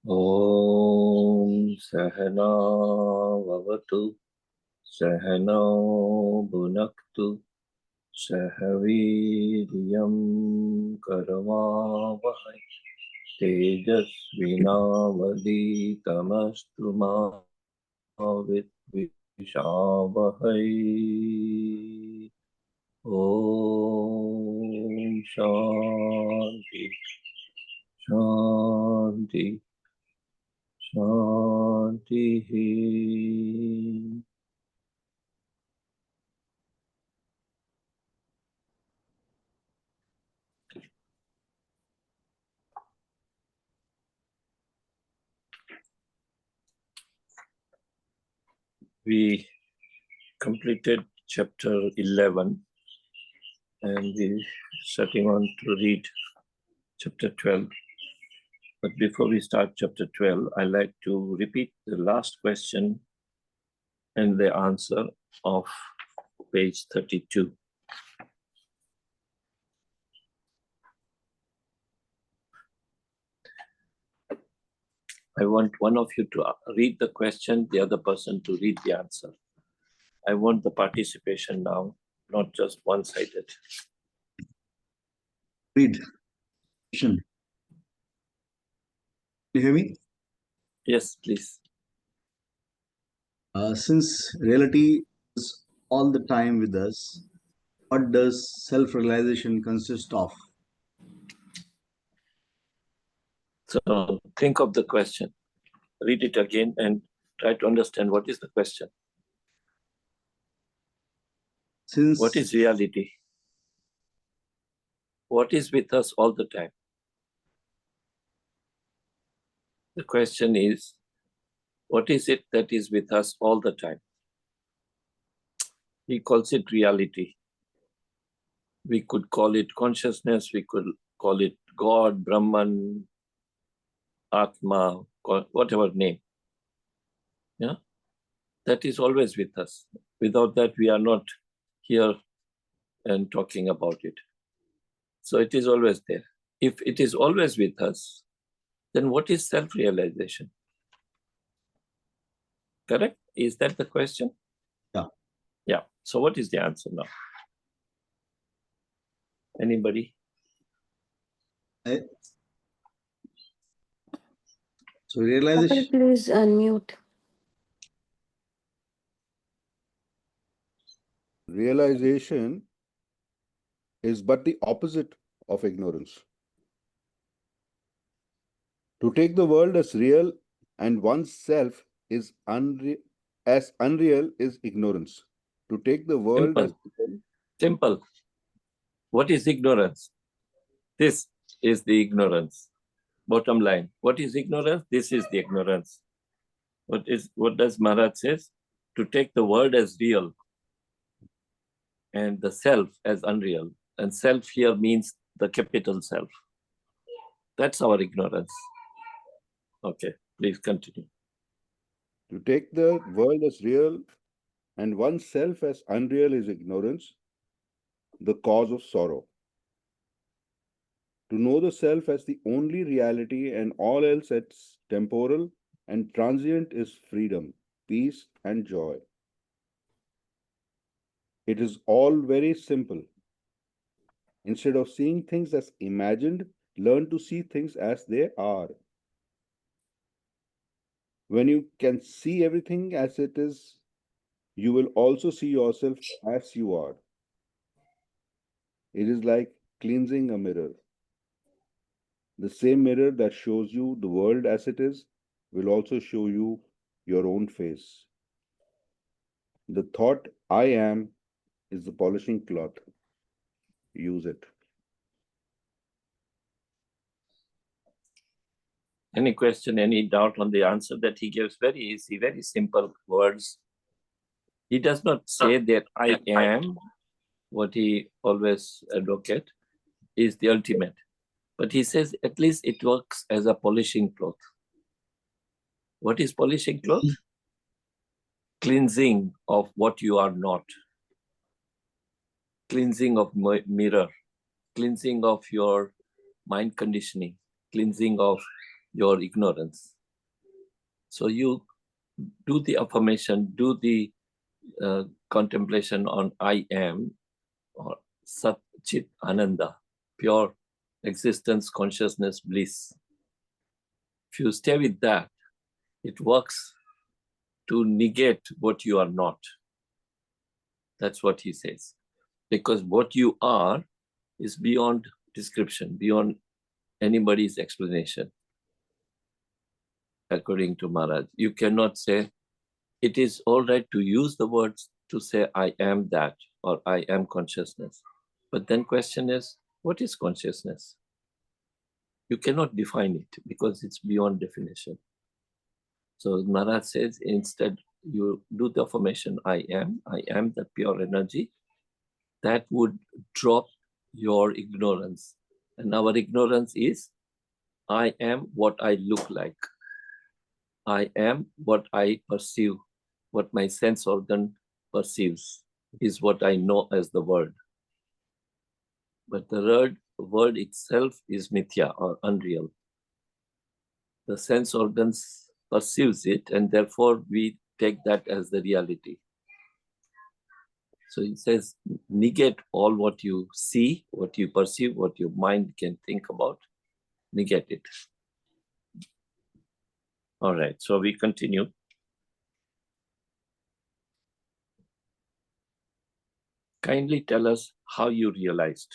Om Sahana Vavatu Sahano Bhunaktu Sahaviryam Karavavahai Tejasvinavaditamastu ma Vidvishavahai. Om Shanti Shanti Shanti. We completed chapter 11 and we're starting on to read chapter 12. But before we start chapter 12, I'd like to repeat the last question and the answer of page 32. I want one of you to read the question, the other person to read the answer. I want the participation now, not just one-sided. Read. You hear me? Yes, please. Since reality is all the time with us, what does self-realization consist of? So think of the question, read it again and try to understand what is the question. What is reality? What is with us all the time? The question is, what is it that is with us all the time? He calls it reality. We could call it consciousness, we could call it God, Brahman, Atma, whatever name. Yeah, that is always with us. Without that, we are not here and talking about it. So it is always there. If it is always with us, then what is self-realization? Correct? Is that the question? Yeah. Yeah. So what is the answer now? Anybody? So realization. Please unmute. Realization is but the opposite of ignorance. To take the world as real and oneself is as unreal is ignorance. To take the world Simple. as real, Simple. What is ignorance? This is the ignorance. Bottom line. What is ignorance? This is the ignorance. What does Maharaj says? To take the world as real and the self as unreal. And self here means the capital self. That's our ignorance. Okay, please continue. to take the world as real and oneself as unreal is ignorance, the cause of sorrow. To know the self as the only reality and all else as temporal and transient is freedom, peace, and joy. It is all very simple. Instead of seeing things as imagined, learn to see things as they are. When you can see everything as it is, you will also see yourself as you are. It is like cleansing a mirror. The same mirror that shows you the world as it is will also show you your own face. The thought, I am, is the polishing cloth. Use it. Any question, any doubt on the answer that he gives? Very easy, very simple words. He does not say that I am, what he always advocate, is the ultimate. But he says at least it works as a polishing cloth. What is polishing cloth? cleansing of what you are not, cleansing of mirror, cleansing of your mind conditioning, cleansing of your ignorance. So you do the affirmation, do the contemplation on I am, or Sat Chit Ananda, pure existence, consciousness, bliss. If you stay with that, it works to negate what you are not. That's what he says. Because what you are is beyond description, beyond anybody's explanation. According to Maharaj, you cannot say, it is all right to use the words to say, I am that, or I am consciousness. But then question is, what is consciousness? You cannot define it because it's beyond definition. So Maharaj says, instead, you do the affirmation, I am the pure energy. That would drop your ignorance. And our ignorance is, I am what I look like. I am what I perceive, what my sense organ perceives is what I know as the word. But the word itself is mithya or unreal. The sense organs perceives it, and therefore we take that as the reality. So it says, negate all what you see, what you perceive, what your mind can think about, negate it. All right, so we continue. Kindly tell us how you realized.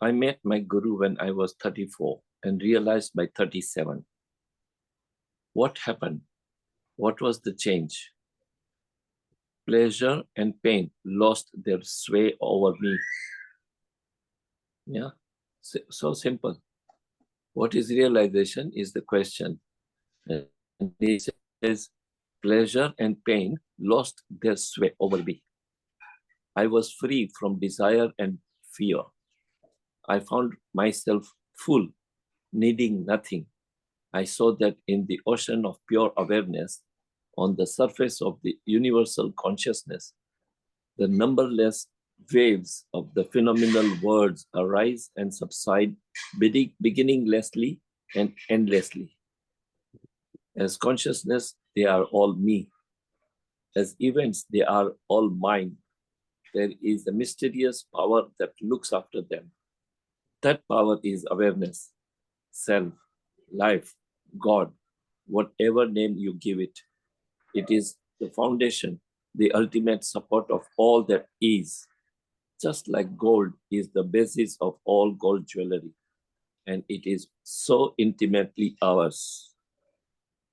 I met my guru when I was 34 and realized by 37. What happened? What was the change? Pleasure and pain lost their sway over me. Yeah, so simple. What is realization is the question. And he says, pleasure and pain lost their sway over me. I was free from desire and fear. I found myself full, needing nothing. I saw that in the ocean of pure awareness, on the surface of the universal consciousness, the numberless waves of the phenomenal worlds arise and subside, beginninglessly and endlessly. As consciousness, they are all me. As events, they are all mine. There is a mysterious power that looks after them. That power is awareness, self, life, God, whatever name you give it. It is the foundation, the ultimate support of all that is. Just like gold is the basis of all gold jewelry, and it is so intimately ours.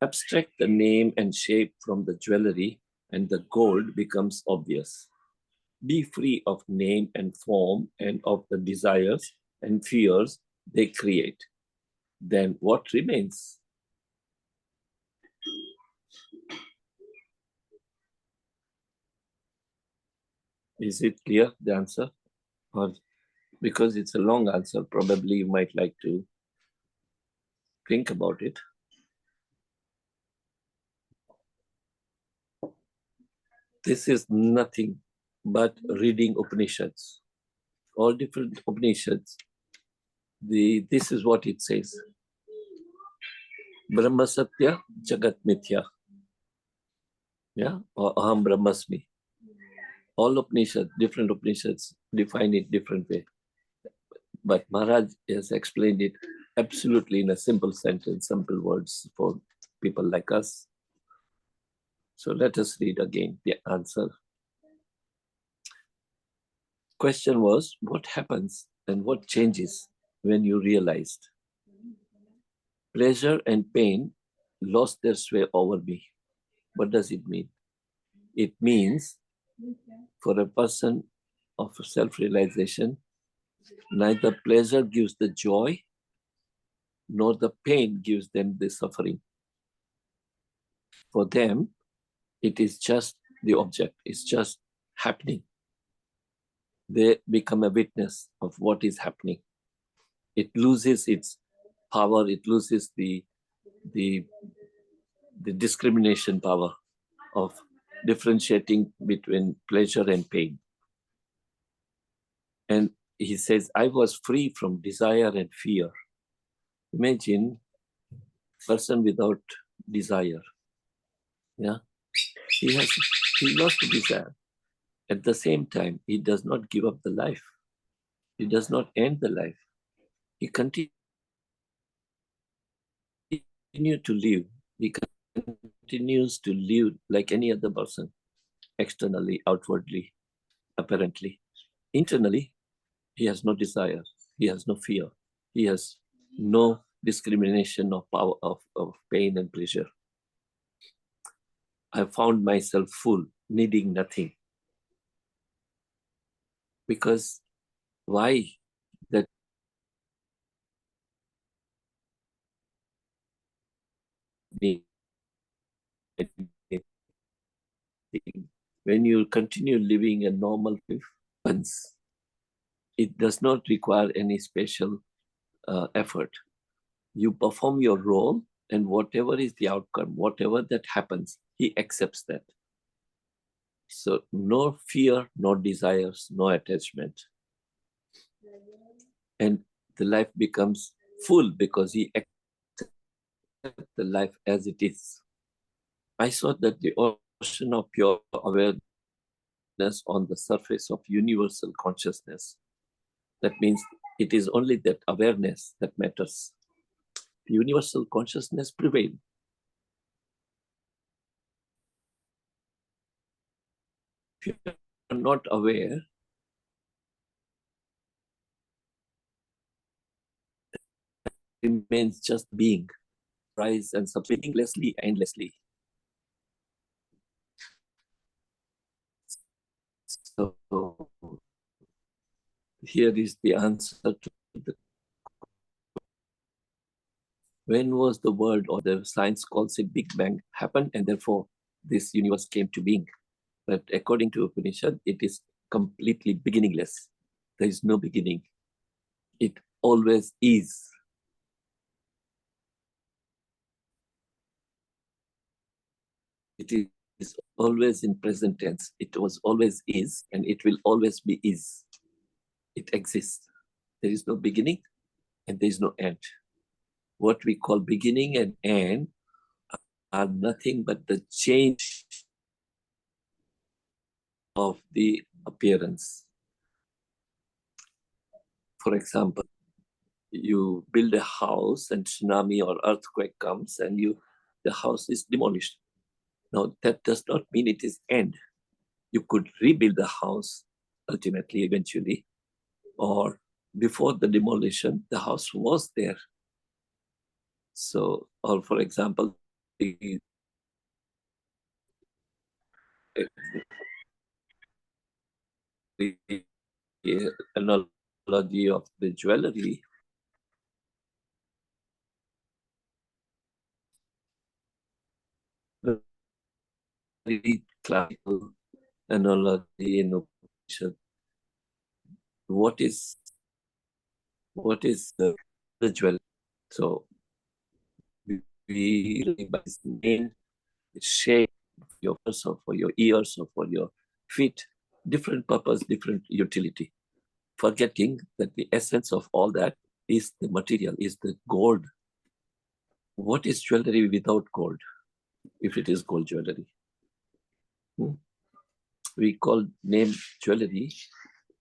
Abstract the name and shape from the jewelry, and the gold becomes obvious. Be free of name and form and of the desires and fears they create. Then what remains? Is it clear, the answer? Or because it's a long answer, probably you might like to think about it. This is nothing but reading Upanishads. All different Upanishads. This is what it says. Brahma Satya, Jagat Mithya. Yeah, or Aham Brahmasmi. All Upanishads, different Upanishads define it different way. But Maharaj has explained it absolutely in a simple sentence, simple words for people like us. So let us read again the answer. Question was, what happens and what changes when you realized? Pleasure and pain lost their sway over me. What does it mean? It means for a person of self-realization, neither pleasure gives the joy, nor the pain gives them the suffering. For them, it is just the object, it's just happening. They become a witness of what is happening. It loses its power, it loses the discrimination power. of differentiating between pleasure and pain. And he says, I was free from desire and fear. Imagine a person without desire. Yeah, he lost the desire. At the same time, he does not give up the life. He does not end the life. He continues to live. He continues to live like any other person, externally, outwardly, apparently. Internally, he has no desire. He has no fear. He has no discrimination of power of pain and pleasure. I found myself full, needing nothing. Because why? That when you continue living a normal life, it does not require any special effort. You perform your role, and whatever is the outcome, whatever that happens, he accepts that. So no fear, no desires, no attachment. And the life becomes full because he accepts the life as it is. I saw that the ocean of pure awareness on the surface of universal consciousness. That means it is only that awareness that matters. Universal consciousness prevails. If you are not aware, remains just being, rise and subside meaninglessly, endlessly. So here is the answer to the when was the world, or the science calls it Big Bang, happened, and therefore this universe came to being. But according to Upanishad, it is completely beginningless. There is no beginning. It always is. It is always in present tense. It was always is, and it will always be is. It exists. There is no beginning, and there is no end. What we call beginning and end are nothing but the change of the appearance. For example, you build a house and tsunami or earthquake comes and the house is demolished. Now that does not mean it is end. You could rebuild the house ultimately, eventually, or before the demolition, the house was there. So, or for example, the analogy of the jewelry, very classical analogy in Upanishad. What is the jewelry? So we by its name, its shape, your purse or for your ears or for your feet, different purpose, different utility. Forgetting that the essence of all that is the material, is the gold. What is jewelry without gold, if it is gold jewelry? We call name jewelry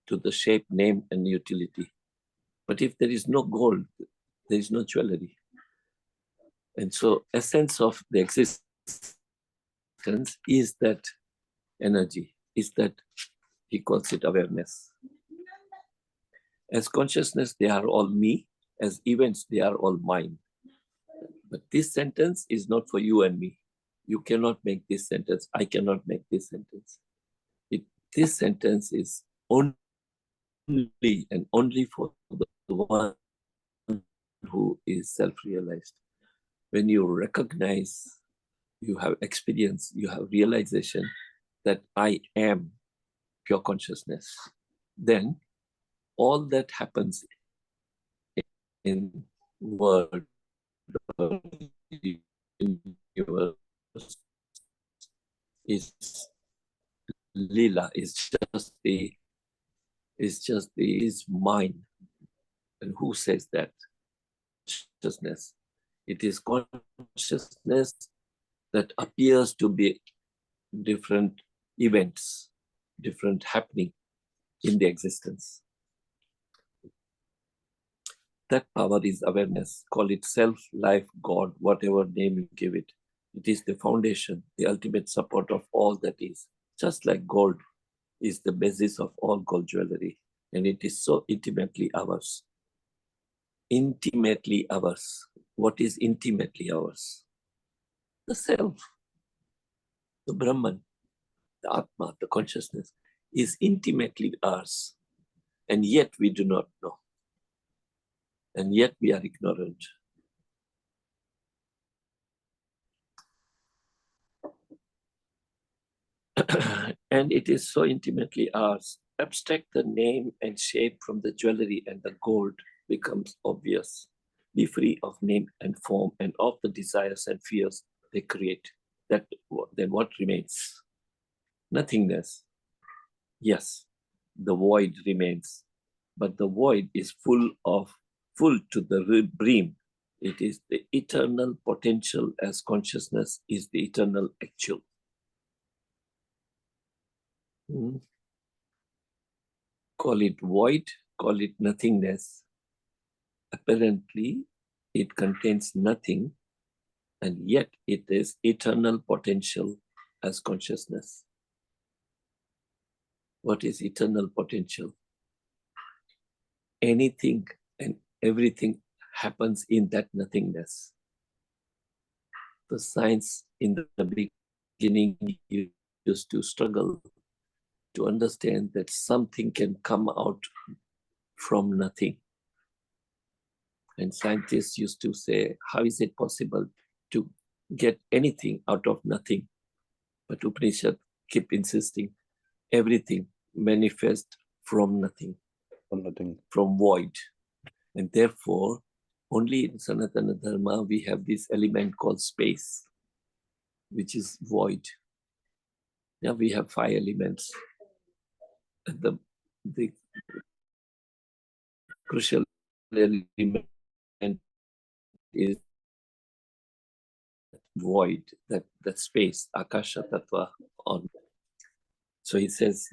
to the shape, name, and utility. But if there is no gold, there is no jewelry. And so essence of the existence is that energy, is that, he calls it awareness. As consciousness, they are all me. As events, they are all mine. But this sentence is not for you and me. You cannot make this sentence. I cannot make this sentence. This sentence is only and only for the one who is self-realized. When you recognize, you have experience, you have realization that I am pure consciousness, then all that happens in world or universe is lila, is just his mind. And who says that? Consciousness. It is consciousness that appears to be different events, different happening in the existence. That power is awareness. Call it self, life, God, whatever name you give it. It is the foundation, the ultimate support of all that is. Just like gold is the basis of all gold jewelry. And it is so intimately ours. Intimately ours. What is intimately ours? The self, the Brahman, the Atma, the consciousness is intimately ours. And yet we do not know. And yet we are ignorant. And it is so intimately ours. Abstract the name and shape from the jewelry and the gold becomes obvious. Be free of name and form and of the desires and fears they create. Then what remains? Nothingness. Yes, the void remains, but the void is full to the brim. It is the eternal potential as consciousness is the eternal actual. Call it void, call it nothingness. Apparently, it contains nothing, and yet it is eternal potential as consciousness. What is eternal potential? Anything and everything happens in that nothingness. The science in the beginning used to struggle to understand that something can come out from nothing. And scientists used to say, how is it possible to get anything out of nothing? But Upanishad keep insisting, everything manifests from nothing, from void. And therefore, only in Sanatana Dharma, we have this element called space, which is void. Now we have 5 elements. And the crucial element is void, that space, Akasha Tattva on. So he says,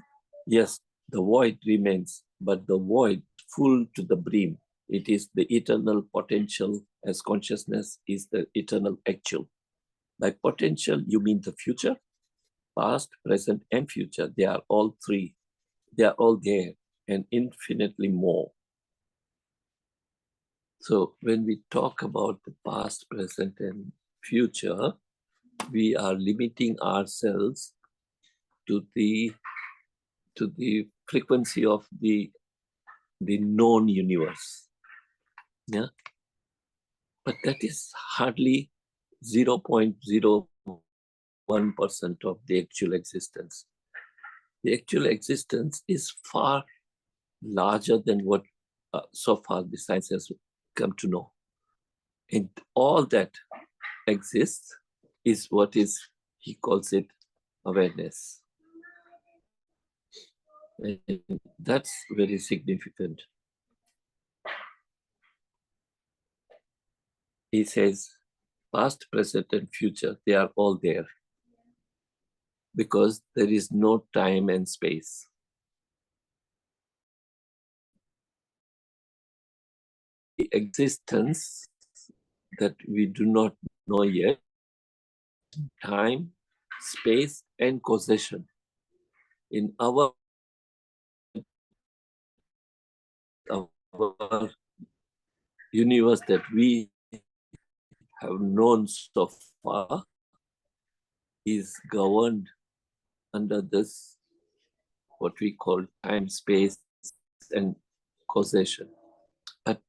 yes, the void remains, but the void full to the brim. It is the eternal potential as consciousness is the eternal actual. By potential, you mean the future, past, present, and future. They are all 3. They are all there and infinitely more. So when we talk about the past, present, and future, we are limiting ourselves to the frequency of the known universe. Yeah, but that is hardly 0.01% of the actual existence. The actual existence is far larger than what so far the science has come to know. And all that exists is what is, he calls it, awareness. And that's very significant. He says, past, present, and future, they are all there because there is no time and space. The existence that we do not know yet, time, space, and causation. In our universe that we have known so far is governed under this, what we call time, space, and causation. But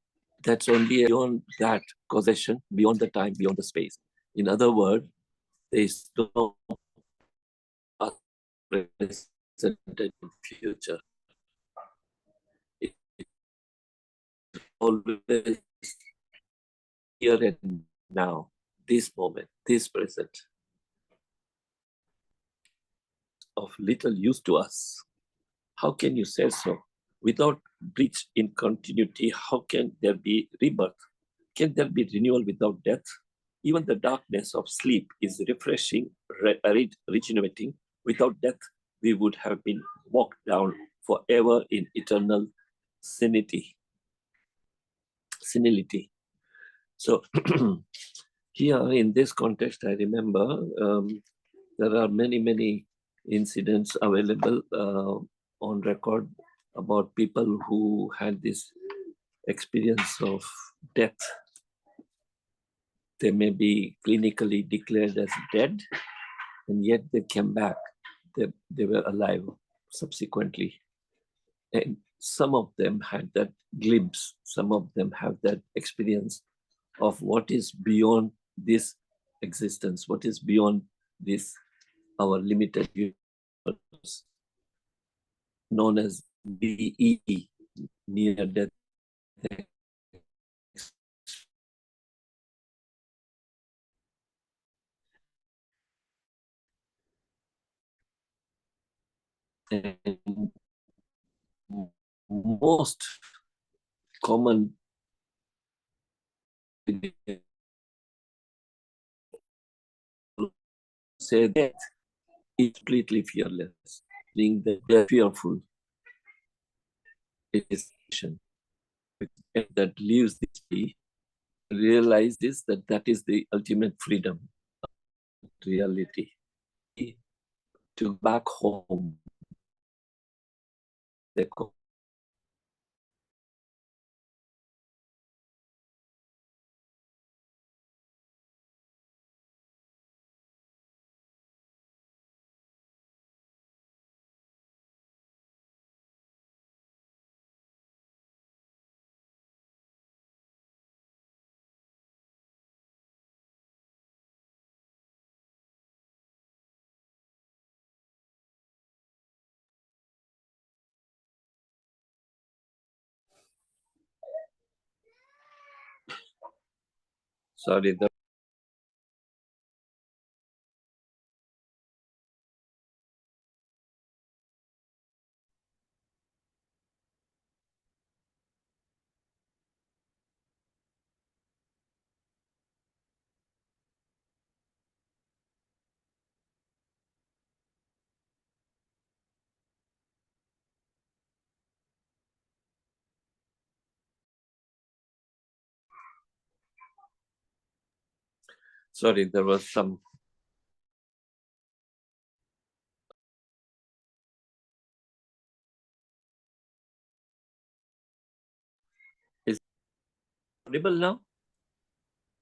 that's only beyond that causation, beyond the time, beyond the space. In other words, there is no past, present, and future. It's always here and now, this moment, this present. of little use to us. How can you say so? Without breach in continuity, how can there be rebirth? Can there be renewal without death? Even the darkness of sleep is refreshing, regenerating. Without death, we would have been walked down forever in eternal senility. So here in this context, I remember there are many incidents available on record about people who had this experience of death. They may be clinically declared as dead, and yet they came back. They were alive subsequently. And some of them had that glimpse, some of them have that experience of what is beyond this existence, what is beyond this, our limited universe, known as DE, near death. And most common say that is completely fearless, being that they're fearful. It is that leaves this be, realizes that that is the ultimate freedom, reality. To back home, they go. Sorry, the sorry, there was some. Is it audible now?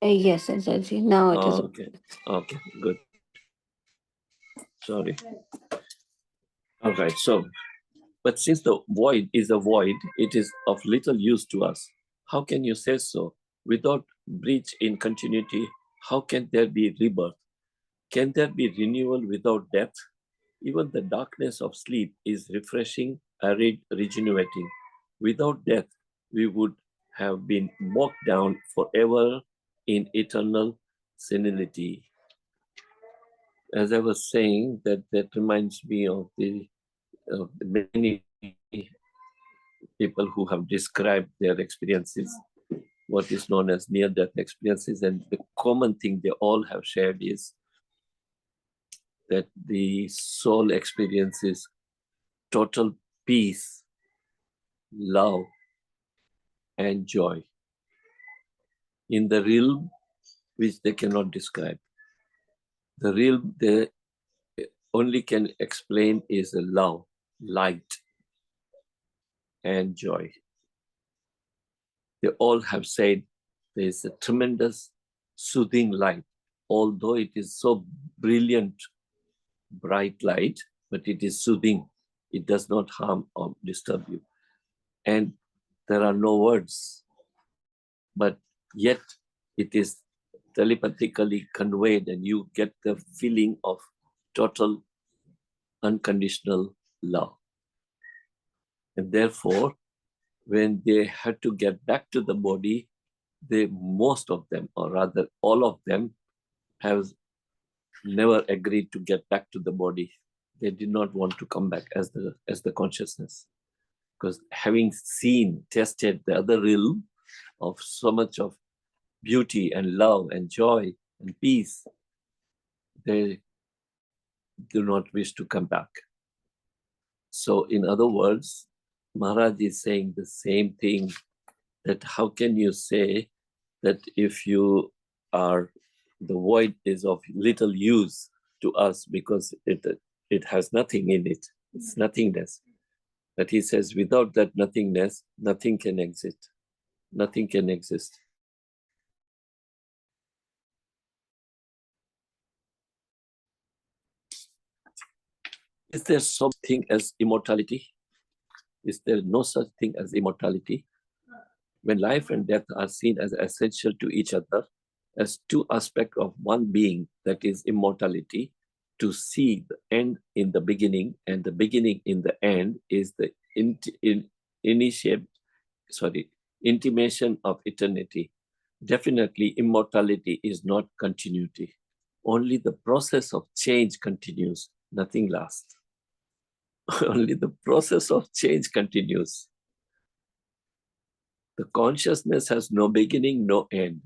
Yes, Ajay. Now it is. Okay, good. Sorry. All right, so, but since the void is a void, it is of little use to us. How can you say so? Without breach in continuity, how can there be rebirth? Can there be renewal without death? Even the darkness of sleep is refreshing, arid, regenerating. Without death, we would have been walked down forever in eternal senility. As I was saying, that reminds me of the many people who have described their experiences, what is known as near-death experiences, and the common thing they all have shared is that the soul experiences total peace, love, and joy in the realm which they cannot describe. The realm they only can explain is love, light, and joy. They all have said there is a tremendous soothing light, although it is so brilliant, bright light, but it is soothing. It does not harm or disturb you. And there are no words, but yet it is telepathically conveyed and you get the feeling of total unconditional love. And therefore, when they had to get back to the body, most of them, or rather all of them, have never agreed to get back to the body. They did not want to come back as the consciousness, because having seen, tested the other realm of so much of beauty and love and joy and peace, they do not wish to come back. So in other words, Maharaj is saying the same thing, that how can you say that if you are, the void is of little use to us because it has nothing in it, it's nothingness. But he says without that nothingness, nothing can exist. Nothing can exist. Is there something as immortality? Is there no such thing as immortality? When life and death are seen as essential to each other, as two aspects of one being, that is immortality, to see the end in the beginning and the beginning in the end is the intimation of eternity. Definitely, immortality is not continuity. Only the process of change continues, nothing lasts. Only the process of change continues. The consciousness has no beginning, no end.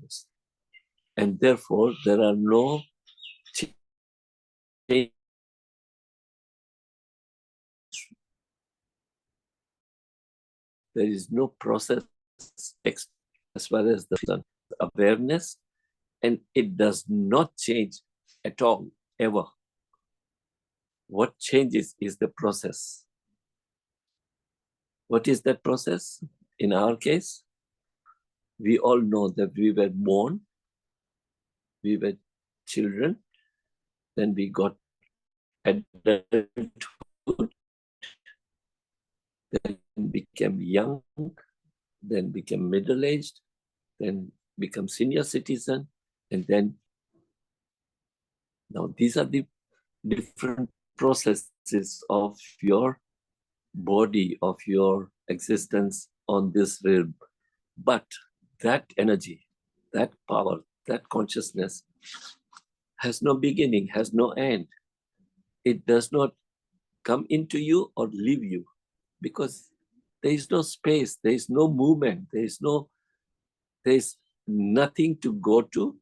And therefore, there are no change. There is no process as far as the awareness, and it does not change at all, ever. What changes is the process. What is that process? In our case, we all know that we were born, we were children, then we got adulthood, then became young, then became middle-aged, then become senior citizen, and then now these are the different processes of your body, of your existence on this realm. But that energy, that power, that consciousness has no beginning, has no end. It does not come into you or leave you, because there is no space, there is no movement, there is nothing to go to,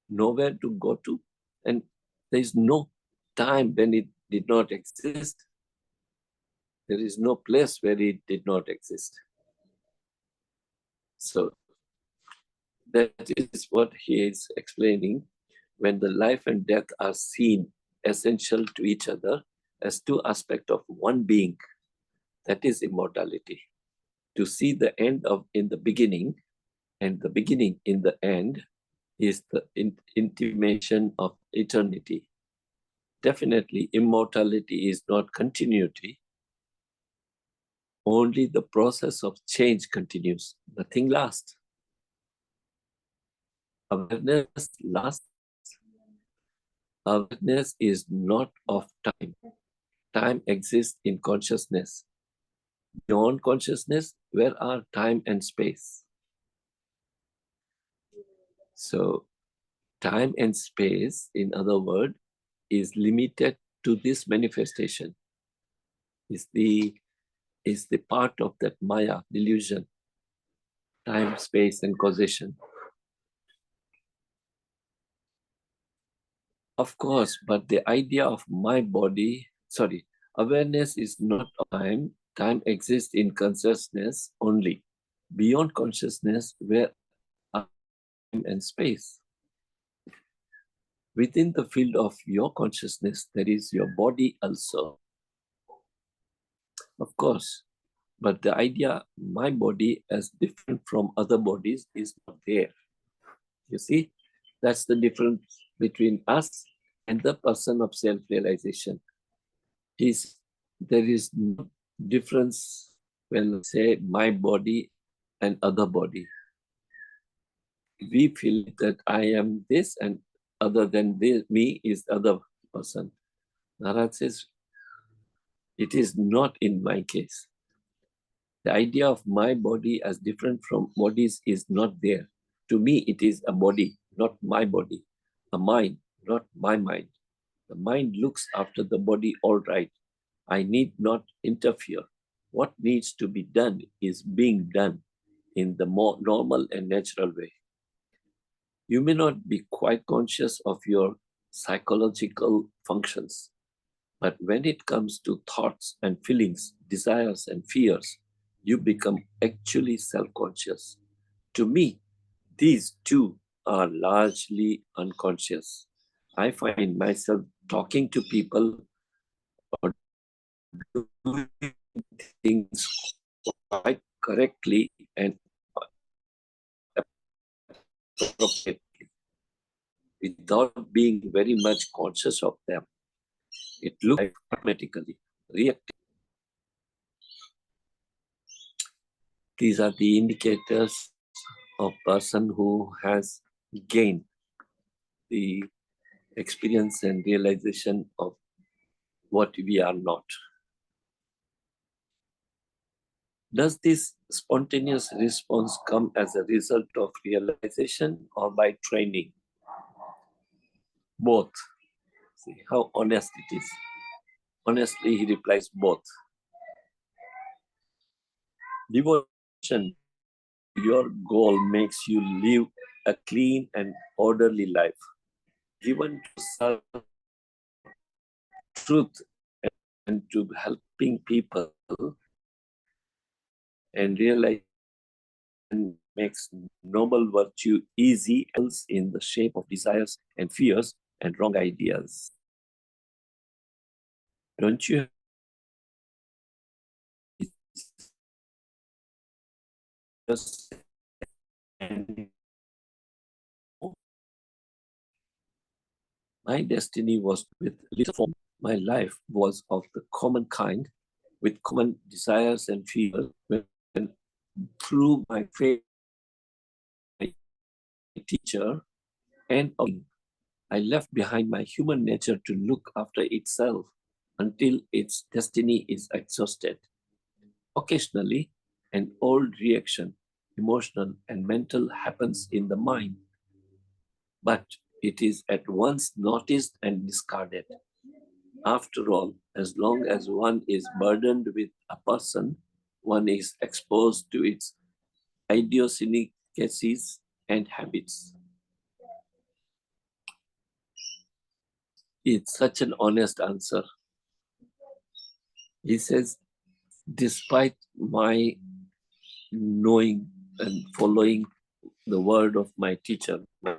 nowhere to go to, and there is no time when it did not exist. There is no place where it did not exist. So that is what he is explaining. When the life and death are seen essential to each other as two aspects of one being, that is immortality. To see the end in the beginning and the beginning in the end is the intimation of eternity. Definitely, immortality is not continuity. Only the process of change continues. Nothing lasts. Awareness lasts. Awareness is not of time. Time exists in consciousness. Beyond consciousness, where are time and space? So, time and space, in other words, is limited to this manifestation. Is the part of that Maya delusion, time, space, and causation. Of course, but the idea of my body, awareness is not time. Time exists in consciousness only. Beyond consciousness, where are time and space? Within the field of your consciousness, there is your body also. Of course, but the idea, my body as different from other bodies, is not there. You see, that's the difference between us and the person of self-realization. There is no difference when I say my body and other body. We feel that I am this and other than this, me is other person. Narad says, it is not in my case. The idea of my body as different from bodies is not there. To me, it is a body, not my body. A mind, not my mind. The mind looks after the body all right. I need not interfere. What needs to be done is being done in the more normal and natural way. You may not be quite conscious of your psychological functions, but when it comes to thoughts and feelings, desires and fears, you become actually self-conscious. To me, these two are largely unconscious. I find myself talking to people or doing things quite correctly and appropriately without being very much conscious of them. It looks like automatically reacting. These are the indicators of a person who has gained the experience and realization of what we are not. Does this spontaneous response come as a result of realization or by training? Both. See how honest it is. Honestly, he replies both. Devotion to your goal makes you live a clean and orderly life. Given to serve truth and to helping people and realize makes noble virtue easy else in the shape of desires and fears and wrong ideas. Don't you just my destiny was with little form. My life was of the common kind, with common desires and fears. When through my faith, my teacher, and I left behind my human nature to look after itself until its destiny is exhausted. Occasionally, an old reaction, emotional and mental, happens in the mind, but it is at once noticed and discarded. After all, as long as one is burdened with a person, one is exposed to its idiosyncrasies and habits. It's such an honest answer. He says, despite my knowing and following the word of my teacher, my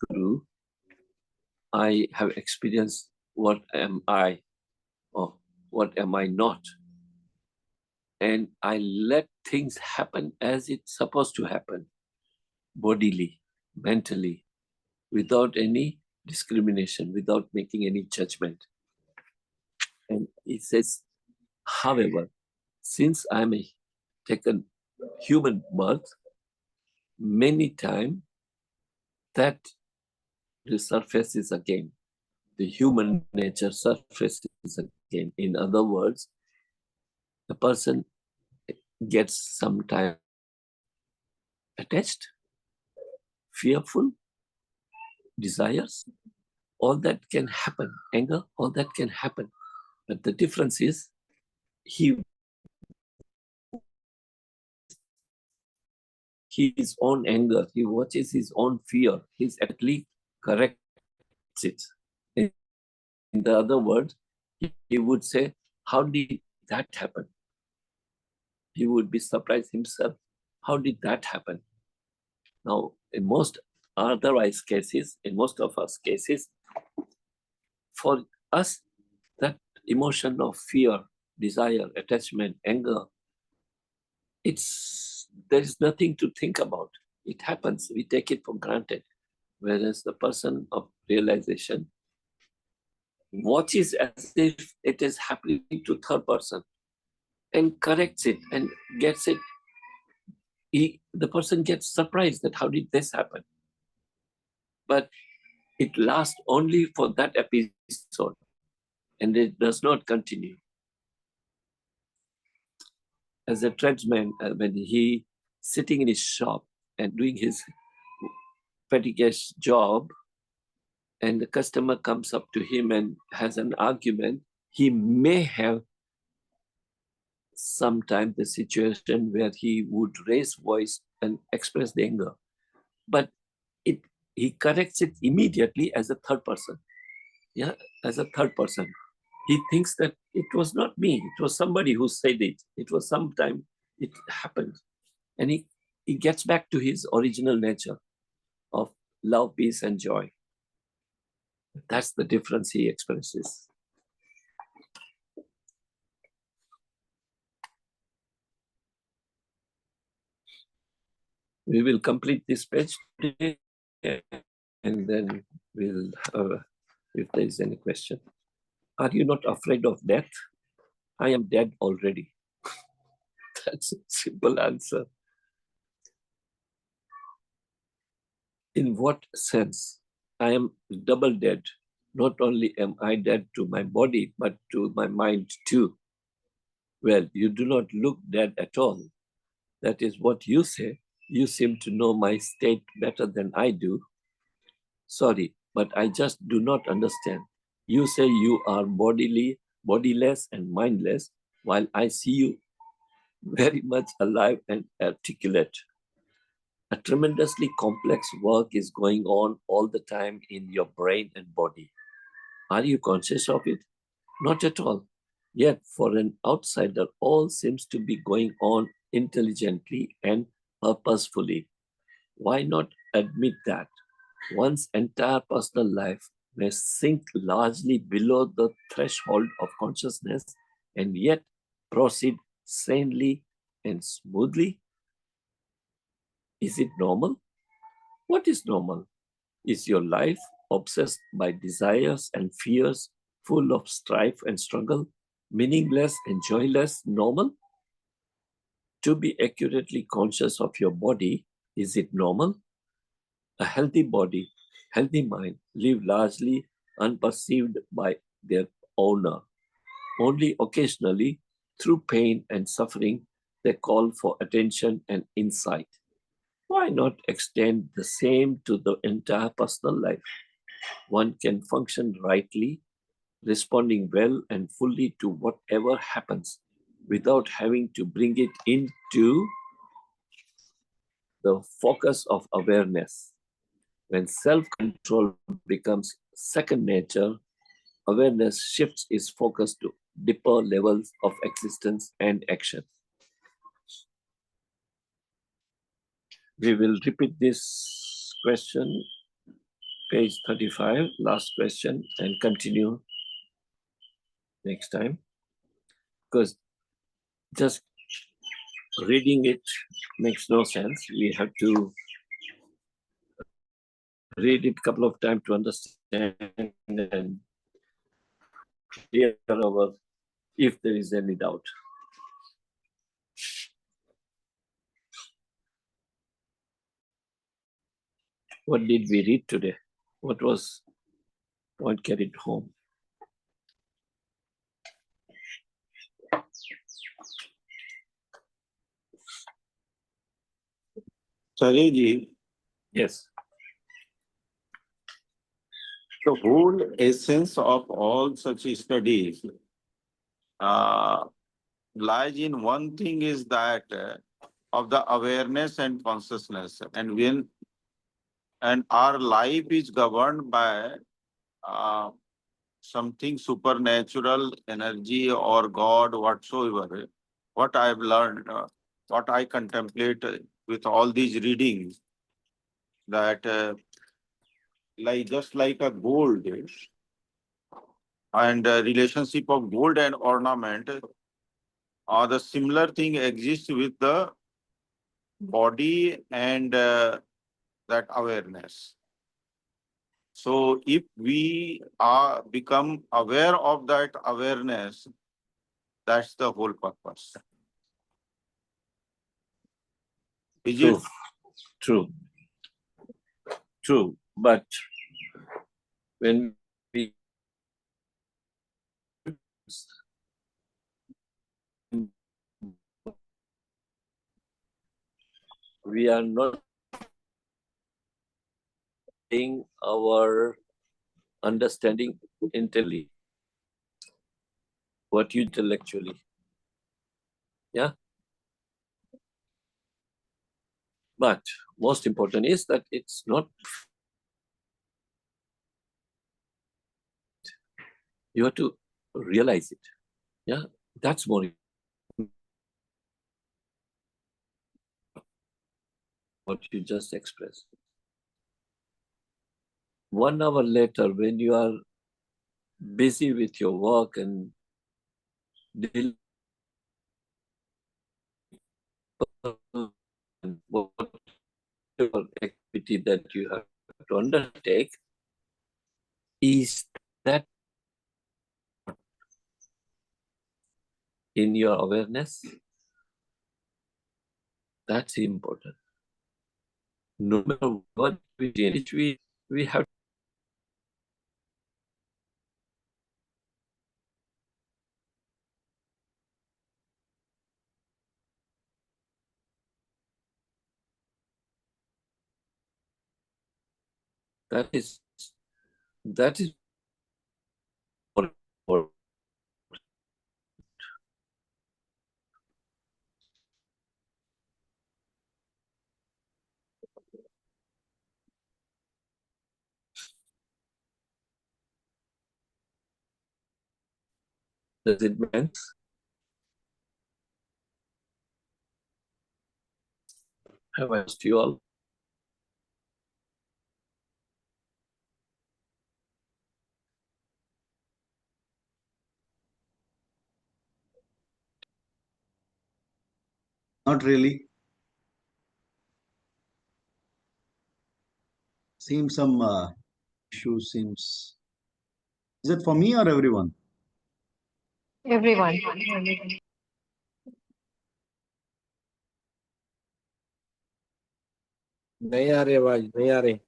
guru, I have experienced what am I or what am I not. And I let things happen as it's supposed to happen, bodily, mentally, without any discrimination, without making any judgment. And it says, however, since I'm taken human birth, many times that resurfaces again. The human nature surfaces again. In other words, the person gets sometimes attached, fearful, desires, all that can happen. Anger, all that can happen. But the difference is his own anger, he watches his own fear, he's at least corrects it. In the other words, he would say, how did that happen? He would be surprised himself. How did that happen? Now, in most otherwise cases, in most of us cases, for us, that emotion of fear, desire, attachment, anger, there is nothing to think about. It happens. We take it for granted. Whereas the person of realization watches as if it is happening to third person and corrects it and gets it. The person gets surprised that how did this happen? But it lasts only for that episode and it does not continue. As a tradesman, when he sitting in his shop and doing his petty cash job, and the customer comes up to him and has an argument, he may have sometimes the situation where he would raise voice and express the anger. But he corrects it immediately as a third person. Yeah, as a third person. He thinks that it was not me, it was somebody who said it. It was sometime it happened. And he gets back to his original nature of love, peace, and joy. That's the difference he expresses. We will complete this page today, and then we'll if there is any question. Are you not afraid of death? I am dead already. That's a simple answer. In what sense? I am double dead. Not only am I dead to my body, but to my mind too. Well, you do not look dead at all. That is what you say. You seem to know my state better than I do. Sorry, but I just do not understand. You say you are bodiless and mindless, while I see you very much alive and articulate. A tremendously complex work is going on all the time in your brain and body. Are you conscious of it? Not at all. Yet, for an outsider, all seems to be going on intelligently and purposefully. Why not admit that one's entire personal life may sink largely below the threshold of consciousness and yet proceed sanely and smoothly? Is it normal? What is normal? Is your life obsessed by desires and fears, full of strife and struggle, meaningless and joyless, normal? To be accurately conscious of your body, is it normal? A healthy body, healthy mind live largely unperceived by their owner. Only occasionally, through pain and suffering, they call for attention and insight. Why not extend the same to the entire personal life? One can function rightly, responding well and fully to whatever happens without having to bring it into the focus of awareness. When self-control becomes second nature, awareness shifts its focus to deeper levels of existence and action. We will repeat this question, page 35, last question, and continue next time. Because just reading it makes no sense. We have to read it a couple of times to understand and clear our, if there is any doubt. What did we read today? What was point carried home? Sariji, Yes. the whole essence of all such studies lies in one thing, is that of the awareness and consciousness. And our life is governed by uh, something supernatural, energy or God, whatsoever. What I've learned, what I contemplate with all these readings, that like just like a gold and relationship of gold and ornament, or the similar thing exists with the body and that awareness. So if we are become aware of that awareness, that's the whole purpose. Is True. it? True. True. But when we are not saying our understanding intellectually, what you intellectually. Yeah. But most important is that it's not. You have to realize it. Yeah, that's more what you just expressed. 1 hour later, when you are busy with your work and whatever activity that you have to undertake, is that in your awareness? That's important. No matter what we do, we have that is more. Does it make sense? Have I asked you all? Not really. Seems some issue seems. Is it for me or everyone? Everyone. नहीं आ रही आवाज, नहीं आ रही.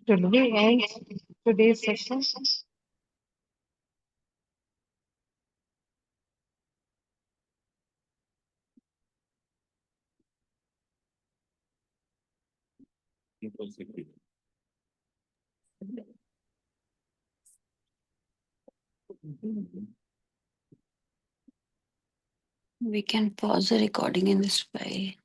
Should we end today's session? We can pause the recording in this file.